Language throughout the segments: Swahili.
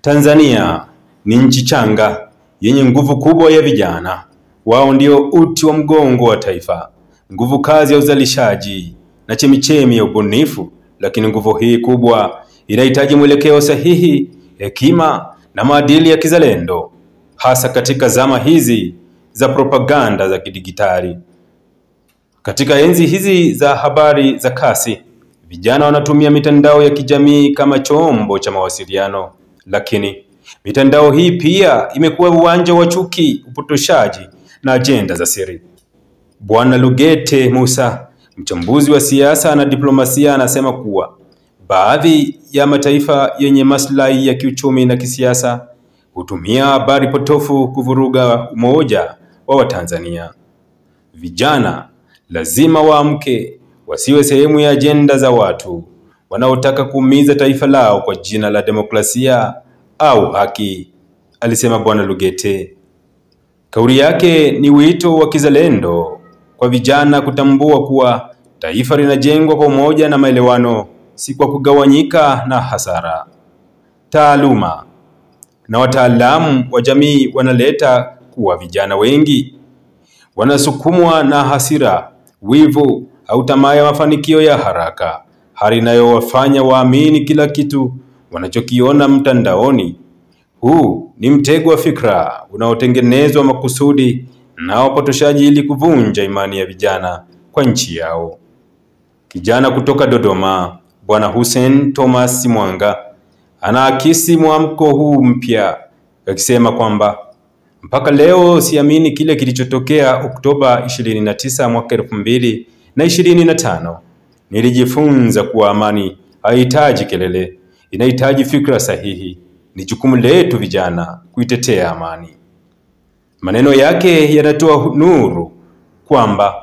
Tanzania ni nchi changa yenye nguvu kubwa ya vijana. Wao ndio uti wa mgongo wa taifa, nguvu kazi ya uzalishaji na chemichemi ya ubunifu. Lakini nguvu hii kubwa inahitaji mwelekeo sahihi, hekima na maadili ya kizalendo, hasa katika zama hizi za propaganda za kidigitali. Katika enzi hizi za habari za kasi, vijana wanatumia mitandao ya kijamii kama chombo cha mawasiliano. Lakini mitandao hii pia imekuwa uwanja wa chuki, upotoshaji na ajenda za siri. Bwana Lugete Musa, mchambuzi wa siasa na diplomasia, anasema kuwa baadhi ya mataifa yenye maslahi ya kiuchumi na kisiasa hutumia habari potofu kuvuruga umoja wa Watanzania. Vijana lazima waamke, wasiwe sehemu ya ajenda za watu wanaotaka kuumiza taifa lao kwa jina la demokrasia au haki, alisema Bwana Lugete. Kauli yake ni wito wa kizalendo kwa vijana kutambua kuwa taifa linajengwa kwa umoja na maelewano, si kwa kugawanyika na hasara. Taaluma na wataalamu wa jamii wanaleta kuwa vijana wengi wanasukumwa na hasira, wivu au tamaa ya mafanikio ya haraka, hali inayowafanya waamini kila kitu wanachokiona mtandaoni. Huu ni mtego wa fikra unaotengenezwa makusudi na wapotoshaji ili kuvunja imani ya vijana kwa nchi yao. Kijana kutoka Dodoma, Bwana Hussein Thomas Mwanga, anaakisi mwamko huu mpya akisema kwamba mpaka leo siamini kile kilichotokea Oktoba 29 mwaka 2025. Nilijifunza kuwa amani haihitaji kelele, inahitaji fikra sahihi. Ni jukumu letu vijana kuitetea amani. Maneno yake yanatoa nuru kwamba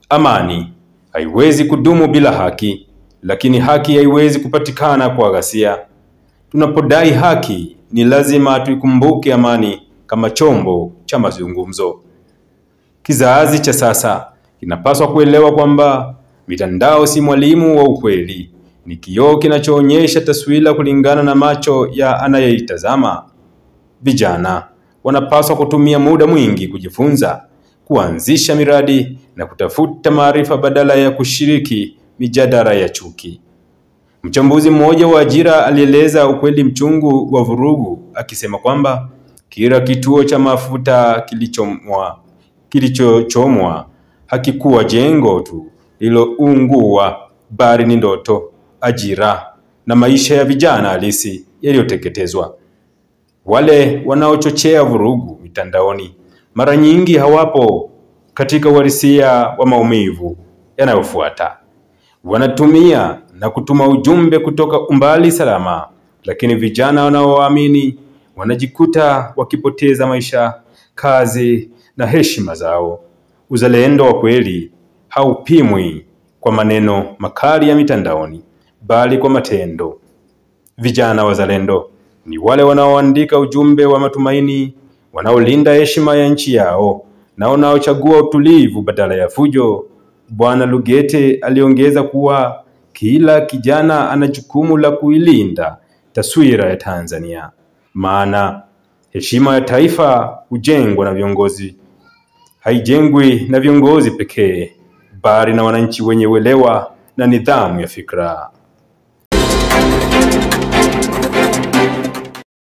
amani haiwezi kudumu bila haki, lakini haki haiwezi kupatikana kwa ghasia. Tunapodai haki, ni lazima tuikumbuke amani kama chombo cha mazungumzo. Kizazi cha sasa kinapaswa kuelewa kwamba mitandao si mwalimu wa ukweli, ni kioo kinachoonyesha taswira kulingana na macho ya anayeitazama. Vijana wanapaswa kutumia muda mwingi kujifunza, kuanzisha miradi na kutafuta maarifa badala ya kushiriki mijadala ya chuki. Mchambuzi mmoja wa ajira alieleza ukweli mchungu wa vurugu akisema kwamba kila kituo cha mafuta kilichochomwa hakikuwa jengo tu lililoungua, bali ni ndoto, ajira na maisha ya vijana halisi yaliyoteketezwa. Wale wanaochochea vurugu mitandaoni mara nyingi hawapo katika uhalisia wa maumivu yanayofuata. Wanatumia na kutuma ujumbe kutoka umbali salama, lakini vijana wanaoamini wanajikuta wakipoteza maisha, kazi na heshima zao. Uzalendo wa kweli haupimwi kwa maneno makali ya mitandaoni, bali kwa matendo. Vijana wazalendo ni wale wanaoandika ujumbe wa matumaini, wanaolinda heshima ya nchi yao na wanaochagua utulivu badala ya fujo. Bwana Lugete aliongeza kuwa kila kijana ana jukumu la kuilinda taswira ya Tanzania, maana heshima ya taifa hujengwa na viongozi, haijengwi na viongozi pekee, bali na wananchi wenye uelewa na nidhamu ya fikra.